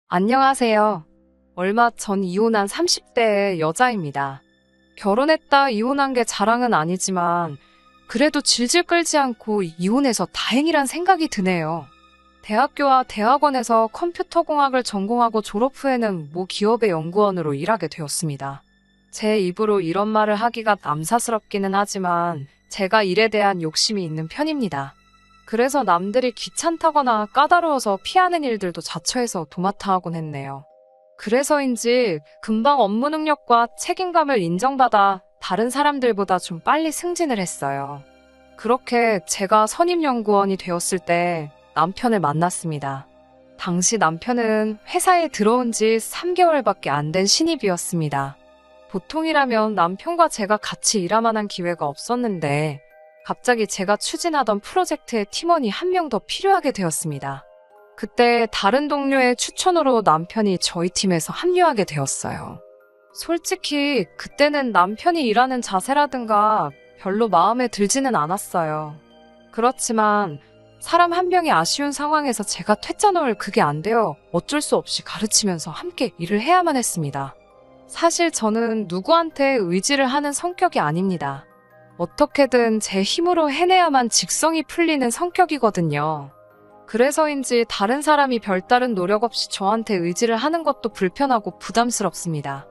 안녕하세요. 얼마 전 이혼한 30대의 여자입니다. 결혼했다 이혼한 게 자랑은 아니지만 그래도 질질 끌지 않고 이혼해서 다행이란 생각이 드네요. 대학교와 대학원에서 컴퓨터공학을 전공하고 졸업 후에는 모 기업의 연구원으로 일하게 되었습니다. 제 입으로 이런 말을 하기가 남사스럽기는 하지만 제가 일에 대한 욕심이 있는 편입니다. 그래서 남들이 귀찮다거나 까다로워서 피하는 일들도 자처해서 도맡아 하곤 했네요. 그래서인지 금방 업무 능력과 책임감을 인정받아 다른 사람들보다 좀 빨리 승진을 했어요. 그렇게 제가 선임연구원이 되었을 때 남편을 만났습니다. 당시 남편은 회사에 들어온 지 3개월밖에 안 된 신입이었습니다. 보통이라면 남편과 제가 같이 일할 만한 기회가 없었는데 갑자기 제가 추진하던 프로젝트에 팀원이 한 명 더 필요하게 되었습니다. 그때 다른 동료의 추천으로 남편이 저희 팀에서 합류하게 되었어요. 솔직히 그때는 남편이 일하는 자세라든가 별로 마음에 들지는 않았어요. 그렇지만 사람 한 명이 아쉬운 상황에서 제가 퇴짜 놓을 그게 안 되어 어쩔 수 없이 가르치면서 함께 일을 해야만 했습니다. 사실 저는 누구한테 의지를 하는 성격이 아닙니다. 어떻게든 제 힘으로 해내야만 직성이 풀리는 성격이거든요. 그래서인지 다른 사람이 별다른 노력 없이 저한테 의지를 하는 것도 불편하고 부담스럽습니다.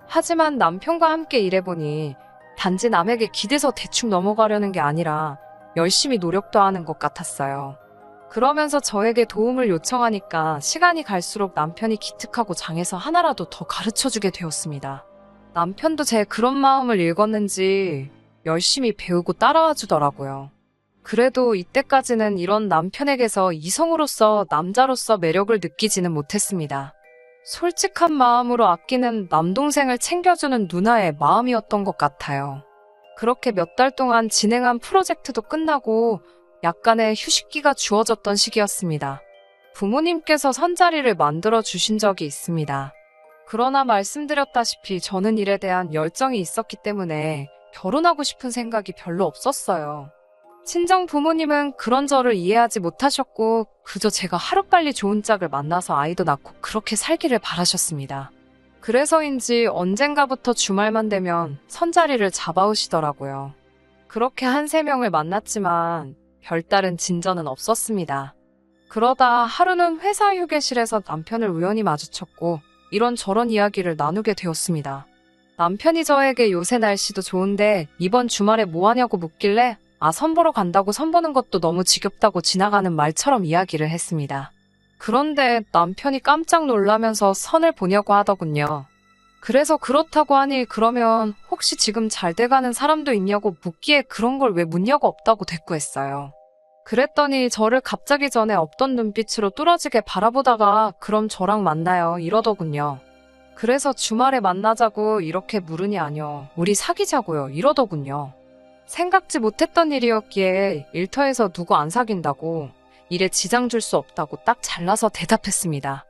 하지만 남편과 함께 일해보니 단지 남에게 기대서 대충 넘어가려는 게 아니라 열심히 노력도 하는 것 같았어요. 그러면서 저에게 도움을 요청하니까 시간이 갈수록 남편이 기특하고 장해서 하나라도 더 가르쳐주게 되었습니다. 남편도 제 그런 마음을 읽었는지 열심히 배우고 따라와 주더라고요. 그래도 이때까지는 이런 남편에게서 이성으로서 남자로서 매력을 느끼지는 못했습니다. 솔직한 마음으로 아끼는 남동생을 챙겨주는 누나의 마음이었던 것 같아요. 그렇게 몇 달 동안 진행한 프로젝트도 끝나고 약간의 휴식기가 주어졌던 시기였습니다. 부모님께서 선자리를 만들어 주신 적이 있습니다. 그러나 말씀드렸다시피 저는 일에 대한 열정이 있었기 때문에 결혼하고 싶은 생각이 별로 없었어요. 친정 부모님은 그런 저를 이해하지 못하셨고 그저 제가 하루빨리 좋은 짝을 만나서 아이도 낳고 그렇게 살기를 바라셨습니다. 그래서인지 언젠가부터 주말만 되면 선자리를 잡아오시더라고요. 그렇게 한 3명을 만났지만 별다른 진전은 없었습니다. 그러다 하루는 회사 휴게실에서 남편을 우연히 마주쳤고 이런저런 이야기를 나누게 되었습니다. 남편이 저에게 요새 날씨도 좋은데 이번 주말에 뭐 하냐고 묻길래 선 보러 간다고 선 보는 것도 너무 지겹다고 지나가는 말처럼 이야기를 했습니다. 그런데 남편이 깜짝 놀라면서 선을 보냐고 하더군요. 그래서 그렇다고 하니 그러면 혹시 지금 잘 돼가는 사람도 있냐고 묻기에 그런 걸 왜 묻냐고 없다고 대꾸했어요. 그랬더니 저를 갑자기 전에 없던 눈빛으로 뚫어지게 바라보다가 그럼 저랑 만나요 이러더군요. 그래서 주말에 만나자고 이렇게 물으니 아니요. 우리 사귀자고요. 이러더군요. 생각지 못했던 일이었기에 일터에서 누구 안 사귄다고 일에 지장 줄 수 없다고 딱 잘라서 대답했습니다.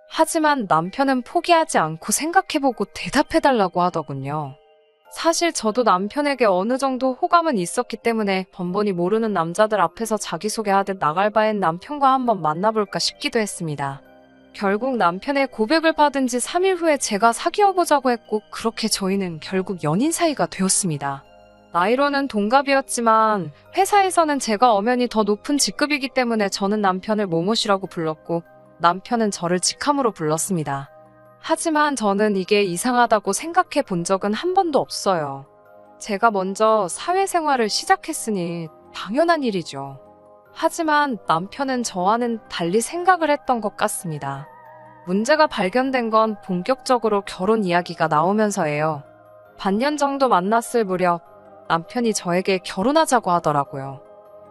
하지만 남편은 포기하지 않고 생각해보고 대답해달라고 하더군요. 사실 저도 남편에게 어느 정도 호감은 있었기 때문에 번번이 모르는 남자들 앞에서 자기소개하듯 나갈 바엔 남편과 한번 만나볼까 싶기도 했습니다. 결국 남편의 고백을 받은 지 3일 후에 제가 사귀어보자고 했고 그렇게 저희는 결국 연인 사이가 되었습니다. 나이로는 동갑이었지만 회사에서는 제가 엄연히 더 높은 직급이기 때문에 저는 남편을 모모시라고 불렀고 남편은 저를 직함으로 불렀습니다. 하지만 저는 이게 이상하다고 생각해 본 적은 한 번도 없어요. 제가 먼저 사회생활을 시작했으니 당연한 일이죠. 하지만 남편은 저와는 달리 생각을 했던 것 같습니다. 문제가 발견된 건 본격적으로 결혼 이야기가 나오면서예요. 반년 정도 만났을 무렵 남편이 저에게 결혼하자고 하더라고요.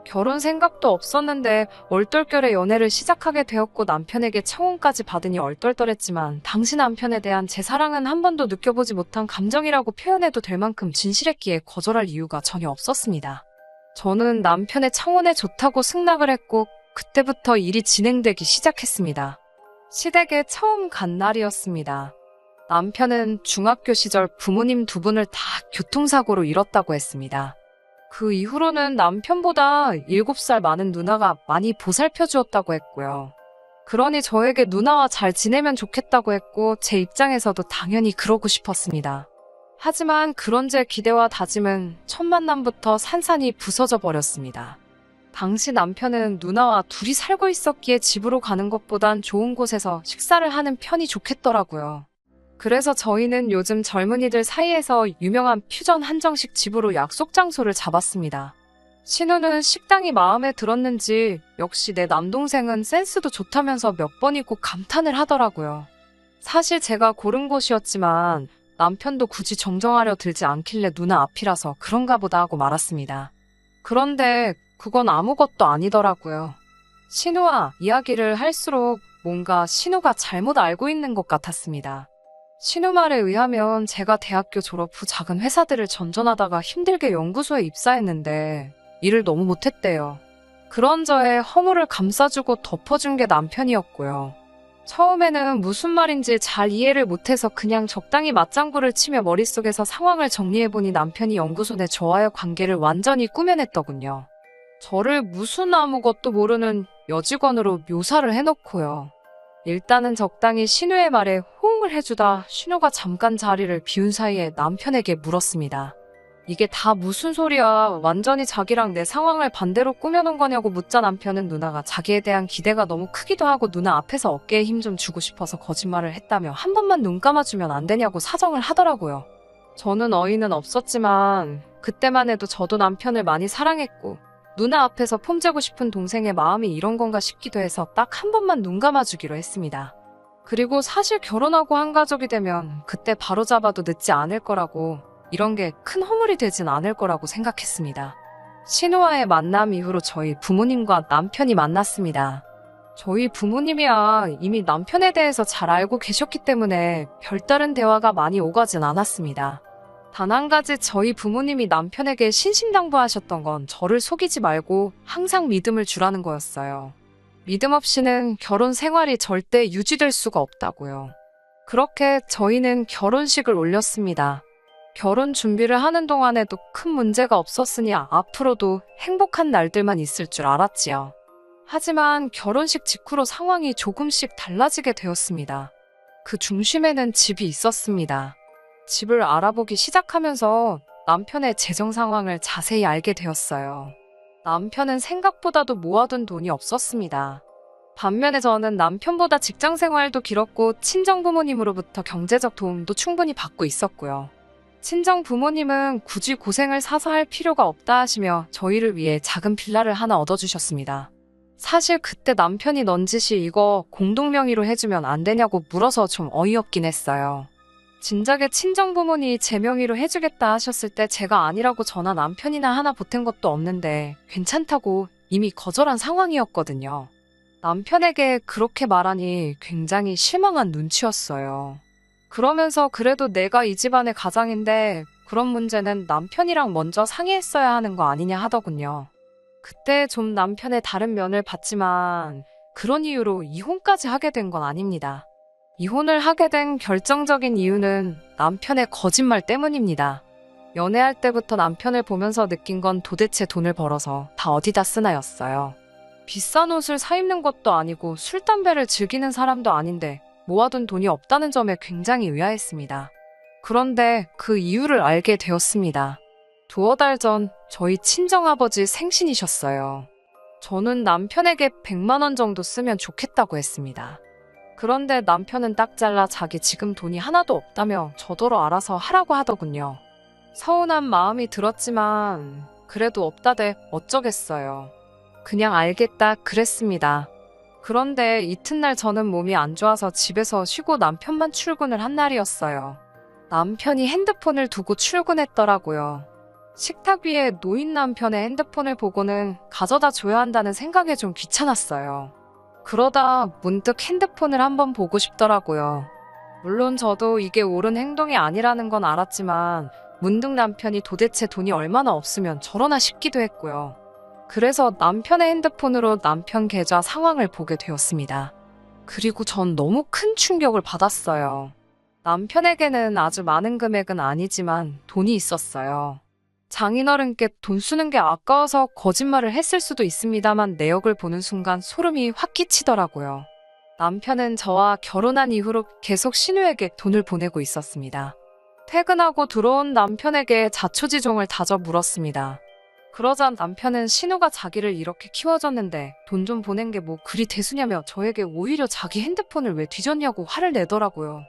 결혼 생각도 없었는데 얼떨결에 연애를 시작하게 되었고 남편에게 청혼까지 받으니 얼떨떨했지만 당시 남편에 대한 제 사랑은 한 번도 느껴보지 못한 감정이라고 표현해도 될 만큼 진실했기에 거절할 이유가 전혀 없었습니다. 저는 남편의 청혼에 좋다고 승낙을 했고 그때부터 일이 진행되기 시작했습니다. 시댁에 처음 간 날이었습니다. 남편은 중학교 시절 부모님 2분을 다 교통사고로 잃었다고 했습니다. 그 이후로는 남편보다 7살 많은 누나가 많이 보살펴 주었다고 했고요. 그러니 저에게 누나와 잘 지내면 좋겠다고 했고 제 입장에서도 당연히 그러고 싶었습니다. 하지만 그런 제 기대와 다짐은 첫 만남부터 산산이 부서져 버렸습니다. 당시 남편은 누나와 둘이 살고 있었기에 집으로 가는 것보단 좋은 곳에서 식사를 하는 편이 좋겠더라고요. 그래서 저희는 요즘 젊은이들 사이에서 유명한 퓨전 한정식 집으로 약속 장소를 잡았습니다. 신우는 식당이 마음에 들었는지 역시 내 남동생은 센스도 좋다면서 몇 번이고 감탄을 하더라고요. 사실 제가 고른 곳이었지만 남편도 굳이 정정하려 들지 않길래 누나 앞이라서 그런가 보다 하고 말았습니다. 그런데 그건 아무것도 아니더라고요. 신우와 이야기를 할수록 뭔가 신우가 잘못 알고 있는 것 같았습니다. 신우 말에 의하면 제가 대학교 졸업 후 작은 회사들을 전전하다가 힘들게 연구소에 입사했는데 일을 너무 못했대요. 그런 저의 허물을 감싸주고 덮어준 게 남편이었고요. 처음에는 무슨 말인지 잘 이해를 못해서 그냥 적당히 맞장구를 치며 머릿속에서 상황을 정리해보니 남편이 연구소 내 저와의 관계를 완전히 꾸며냈더군요. 저를 무슨 아무것도 모르는 여직원으로 묘사를 해놓고요. 일단은 적당히 신우의 말에 호응을 해주다 신우가 잠깐 자리를 비운 사이에 남편에게 물었습니다. 이게 다 무슨 소리야? 완전히 자기랑 내 상황을 반대로 꾸며놓은 거냐고 묻자 남편은 누나가 자기에 대한 기대가 너무 크기도 하고 누나 앞에서 어깨에 힘 좀 주고 싶어서 거짓말을 했다며 한 번만 눈 감아주면 안 되냐고 사정을 하더라고요. 저는 어이는 없었지만 그때만 해도 저도 남편을 많이 사랑했고 누나 앞에서 폼재고 싶은 동생의 마음이 이런 건가 싶기도 해서 딱 한 번만 눈 감아주기로 했습니다. 그리고 사실 결혼하고 한 가족이 되면 그때 바로 잡아도 늦지 않을 거라고 이런 게 큰 허물이 되진 않을 거라고 생각했습니다. 신우와의 만남 이후로 저희 부모님과 남편이 만났습니다. 저희 부모님이야 이미 남편에 대해서 잘 알고 계셨기 때문에 별다른 대화가 많이 오가진 않았습니다. 단 한 가지 저희 부모님이 남편에게 신신당부하셨던 건 저를 속이지 말고 항상 믿음을 주라는 거였어요. 믿음 없이는 결혼 생활이 절대 유지될 수가 없다고요. 그렇게 저희는 결혼식을 올렸습니다. 결혼 준비를 하는 동안에도 큰 문제가 없었으니 앞으로도 행복한 날들만 있을 줄 알았지요. 하지만 결혼식 직후로 상황이 조금씩 달라지게 되었습니다. 그 중심에는 집이 있었습니다. 집을 알아보기 시작하면서 남편의 재정 상황을 자세히 알게 되었어요. 남편은 생각보다도 모아둔 돈이 없었습니다. 반면에 저는 남편보다 직장 생활도 길었고 친정 부모님으로부터 경제적 도움도 충분히 받고 있었고요. 친정 부모님은 굳이 고생을 사서 할 필요가 없다 하시며 저희를 위해 작은 빌라를 하나 얻어주셨습니다. 사실 그때 남편이 넌지시 이거 공동 명의로 해주면 안 되냐고 물어서 좀 어이없긴 했어요. 진작에 친정 부모님이 제 명의로 해주겠다 하셨을 때 제가 아니라고 저나 남편이나 하나 보탠 것도 없는데 괜찮다고 이미 거절한 상황이었거든요. 남편에게 그렇게 말하니 굉장히 실망한 눈치였어요. 그러면서 그래도 내가 이 집안의 가장인데 그런 문제는 남편이랑 먼저 상의했어야 하는 거 아니냐 하더군요. 그때 좀 남편의 다른 면을 봤지만 그런 이유로 이혼까지 하게 된 건 아닙니다. 이혼을 하게 된 결정적인 이유는 남편의 거짓말 때문입니다. 연애할 때부터 남편을 보면서 느낀 건 도대체 돈을 벌어서 다 어디다 쓰나였어요. 비싼 옷을 사 입는 것도 아니고 술, 담배를 즐기는 사람도 아닌데 모아둔 돈이 없다는 점에 굉장히 의아했습니다. 그런데 그 이유를 알게 되었습니다. 두어 달 전 저희 친정아버지 생신이셨어요. 저는 남편에게 100만 원 정도 쓰면 좋겠다고 했습니다. 그런데 남편은 딱 잘라 자기 지금 돈이 하나도 없다며 저더러 알아서 하라고 하더군요. 서운한 마음이 들었지만 그래도 없다대 어쩌겠어요. 그냥 알겠다 그랬습니다. 그런데 이튿날 저는 몸이 안 좋아서 집에서 쉬고 남편만 출근을 한 날이었어요. 남편이 핸드폰을 두고 출근했더라고요. 식탁 위에 놓인 남편의 핸드폰을 보고는 가져다 줘야 한다는 생각에 좀 귀찮았어요. 그러다 문득 핸드폰을 한번 보고 싶더라고요. 물론 저도 이게 옳은 행동이 아니라는 건 알았지만 문득 남편이 도대체 돈이 얼마나 없으면 저러나 싶기도 했고요. 그래서 남편의 핸드폰으로 남편 계좌 상황을 보게 되었습니다. 그리고 전 너무 큰 충격을 받았어요. 남편에게는 아주 많은 금액은 아니지만 돈이 있었어요. 장인어른께 돈 쓰는 게 아까워서 거짓말을 했을 수도 있습니다만 내역을 보는 순간 소름이 확 끼치더라고요. 남편은 저와 결혼한 이후로 계속 신우에게 돈을 보내고 있었습니다. 퇴근하고 들어온 남편에게 자초지종을 다져 물었습니다. 그러자 남편은 신우가 자기를 이렇게 키워줬는데 돈 좀 보낸 게 뭐 그리 대수냐며 저에게 오히려 자기 핸드폰을 왜 뒤졌냐고 화를 내더라고요.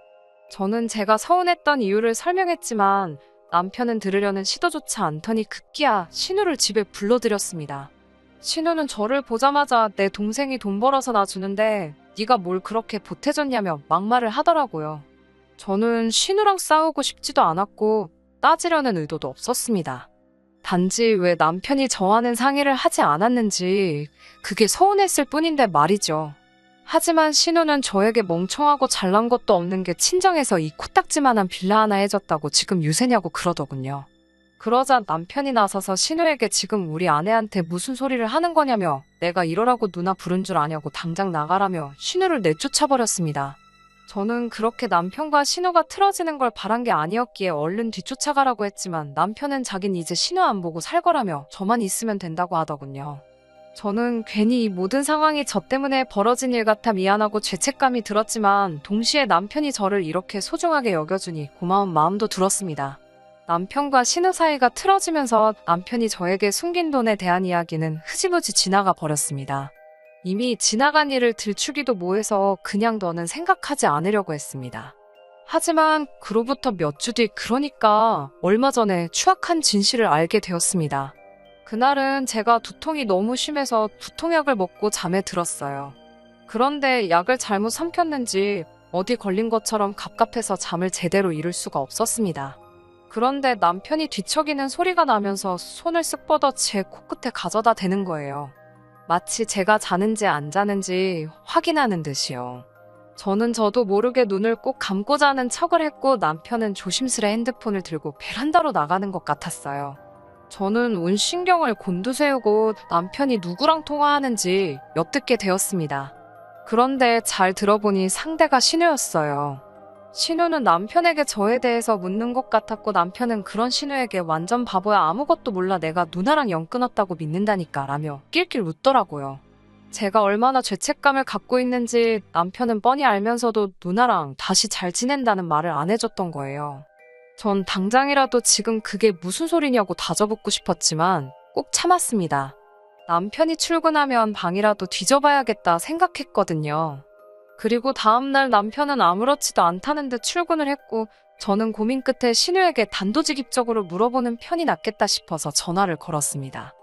저는 제가 서운했던 이유를 설명했지만 남편은 들으려는 시도조차 않더니 급기야 신우를 집에 불러들였습니다. 신우는 저를 보자마자 내 동생이 돈 벌어서 나 주는데 네가 뭘 그렇게 보태줬냐며 막말을 하더라고요. 저는 신우랑 싸우고 싶지도 않았고 따지려는 의도도 없었습니다. 단지 왜 남편이 저와는 상의를 하지 않았는지 그게 서운했을 뿐인데 말이죠. 하지만 신우는 저에게 멍청하고 잘난 것도 없는 게 친정에서 이 코딱지만한 빌라 하나 해줬다고 지금 유세냐고 그러더군요. 그러자 남편이 나서서 신우에게 지금 우리 아내한테 무슨 소리를 하는 거냐며 내가 이러라고 누나 부른 줄 아냐고 당장 나가라며 신우를 내쫓아버렸습니다. 저는 그렇게 남편과 신우가 틀어지는 걸 바란 게 아니었기에 얼른 뒤쫓아가라고 했지만 남편은 자긴 이제 신우 안 보고 살 거라며 저만 있으면 된다고 하더군요. 저는 괜히 이 모든 상황이 저 때문에 벌어진 일 같아 미안하고 죄책감이 들었지만 동시에 남편이 저를 이렇게 소중하게 여겨주니 고마운 마음도 들었습니다. 남편과 신우 사이가 틀어지면서 남편이 저에게 숨긴 돈에 대한 이야기는 흐지부지 지나가 버렸습니다. 이미 지나간 일을 들추기도 뭐해서 그냥 더는 생각하지 않으려고 했습니다. 하지만 그로부터 몇 주 뒤 그러니까 얼마 전에 추악한 진실을 알게 되었습니다. 그날은 제가 두통이 너무 심해서 두통약을 먹고 잠에 들었어요. 그런데 약을 잘못 삼켰는지 어디 걸린 것처럼 갑갑해서 잠을 제대로 이룰 수가 없었습니다. 그런데 남편이 뒤척이는 소리가 나면서 손을 쓱 뻗어 제 코끝에 가져다 대는 거예요. 마치 제가 자는지 안 자는지 확인하는 듯이요. 저는 저도 모르게 눈을 꼭 감고 자는 척을 했고 남편은 조심스레 핸드폰을 들고 베란다로 나가는 것 같았어요. 저는 온 신경을 곤두세우고 남편이 누구랑 통화하는지 엿듣게 되었습니다. 그런데 잘 들어보니 상대가 신우였어요. 신우는 남편에게 저에 대해서 묻는 것 같았고 남편은 그런 신우에게 완전 바보야 아무것도 몰라 내가 누나랑 연 끊었다고 믿는다니까 라며 낄낄 웃더라고요. 제가 얼마나 죄책감을 갖고 있는지 남편은 뻔히 알면서도 누나랑 다시 잘 지낸다는 말을 안 해줬던 거예요. 전 당장이라도 지금 그게 무슨 소리냐고 다져붙고 싶었지만 꼭 참았습니다. 남편이 출근하면 방이라도 뒤져봐야겠다 생각했거든요. 그리고 다음날 남편은 아무렇지도 않다는 듯 출근을 했고 저는 고민 끝에 신우에게 단도직입적으로 물어보는 편이 낫겠다 싶어서 전화를 걸었습니다.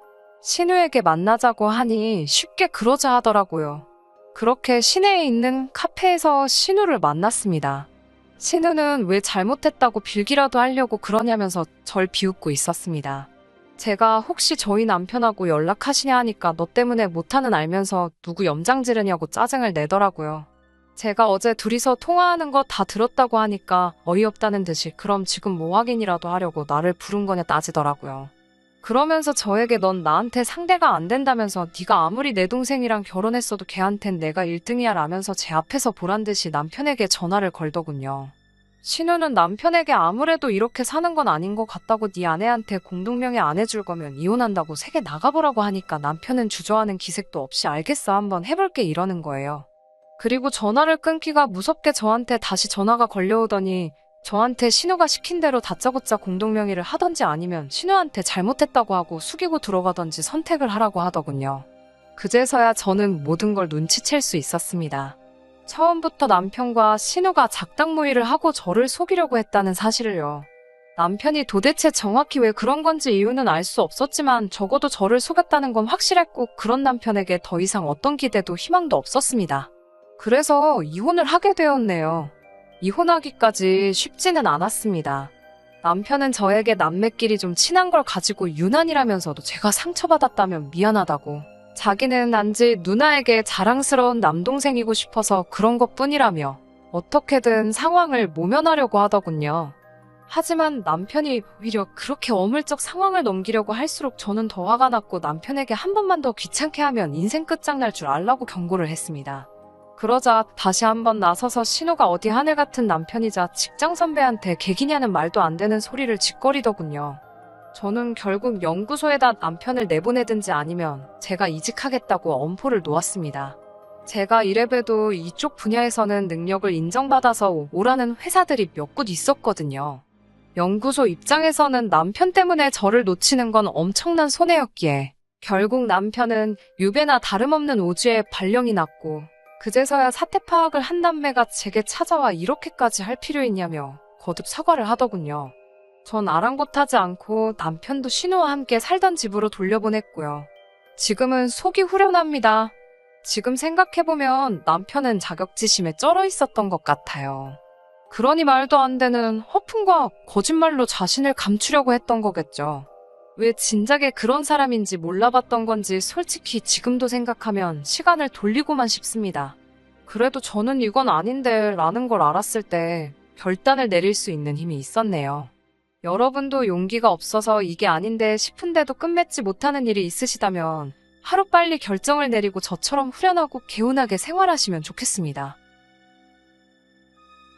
신우에게 만나자고 하니 쉽게 그러자 하더라고요. 그렇게 시내에 있는 카페에서 신우를 만났습니다. 신우는 왜 잘못했다고 빌기라도 하려고 그러냐면서 절 비웃고 있었습니다. 제가 혹시 저희 남편하고 연락하시냐 하니까 너 때문에 못하는 알면서 누구 염장 지르냐고 짜증을 내더라고요. 제가 어제 둘이서 통화하는 거 다 들었다고 하니까 어이없다는 듯이 그럼 지금 뭐 확인이라도 하려고 나를 부른 거냐 따지더라고요. 그러면서 저에게 넌 나한테 상대가 안 된다면서 네가 아무리 내 동생이랑 결혼했어도 걔한텐 내가 1등이야 라면서 제 앞에서 보란 듯이 남편에게 전화를 걸더군요. 신우는 남편에게 아무래도 이렇게 사는 건 아닌 것 같다고 네 아내한테 공동명의 안 해줄 거면 이혼한다고 세게 나가보라고 하니까 남편은 주저하는 기색도 없이 알겠어 한번 해볼게 이러는 거예요. 그리고 전화를 끊기가 무섭게 저한테 다시 전화가 걸려오더니 저한테 신우가 시킨 대로 다짜고짜 공동명의를 하던지 아니면 신우한테 잘못했다고 하고 숙이고 들어가던지 선택을 하라고 하더군요. 그제서야 저는 모든 걸 눈치챌 수 있었습니다. 처음부터 남편과 신우가 작당 모의를 하고 저를 속이려고 했다는 사실을요. 남편이 도대체 정확히 왜 그런 건지 이유는 알 수 없었지만 적어도 저를 속였다는 건 확실했고 그런 남편에게 더 이상 어떤 기대도 희망도 없었습니다. 그래서 이혼을 하게 되었네요. 이혼하기까지 쉽지는 않았습니다. 남편은 저에게 남매끼리 좀 친한 걸 가지고 유난이라면서도 제가 상처받았다면 미안하다고 자기는 단지 누나에게 자랑스러운 남동생이고 싶어서 그런 것뿐이라며 어떻게든 상황을 모면하려고 하더군요. 하지만 남편이 오히려 그렇게 어물쩍 상황을 넘기려고 할수록 저는 더 화가 났고 남편에게 한 번만 더 귀찮게 하면 인생 끝장날 줄 알라고 경고를 했습니다. 그러자 다시 한번 나서서 신우가 어디 하늘 같은 남편이자 직장 선배한테 개기냐는 말도 안 되는 소리를 짓거리더군요. 저는 결국 연구소에다 남편을 내보내든지 아니면 제가 이직하겠다고 엄포를 놓았습니다. 제가 이래봬도 이쪽 분야에서는 능력을 인정받아서 오라는 회사들이 몇 곳 있었거든요. 연구소 입장에서는 남편 때문에 저를 놓치는 건 엄청난 손해였기에 결국 남편은 유배나 다름없는 오지에 발령이 났고 그제서야 사태 파악을 한 남매가 제게 찾아와 이렇게까지 할 필요 있냐며 거듭 사과를 하더군요. 전 아랑곳하지 않고 남편도 신우와 함께 살던 집으로 돌려보냈고요. 지금은 속이 후련합니다. 지금 생각해보면 남편은 자격지심에 쩔어 있었던 것 같아요. 그러니 말도 안 되는 허풍과 거짓말로 자신을 감추려고 했던 거겠죠. 왜 진작에 그런 사람인지 몰라봤던 건지 솔직히 지금도 생각하면 시간을 돌리고만 싶습니다. 그래도 저는 이건 아닌데 라는 걸 알았을 때 결단을 내릴 수 있는 힘이 있었네요. 여러분도 용기가 없어서 이게 아닌데 싶은데도 끝맺지 못하는 일이 있으시다면 하루빨리 결정을 내리고 저처럼 후련하고 개운하게 생활하시면 좋겠습니다.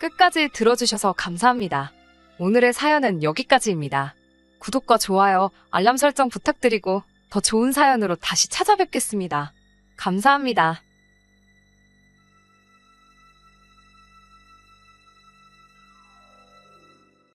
끝까지 들어주셔서 감사합니다. 오늘의 사연은 여기까지입니다. 구독과 좋아요, 알람 설정 부탁드리고 더 좋은 사연으로 다시 찾아뵙겠습니다. 감사합니다.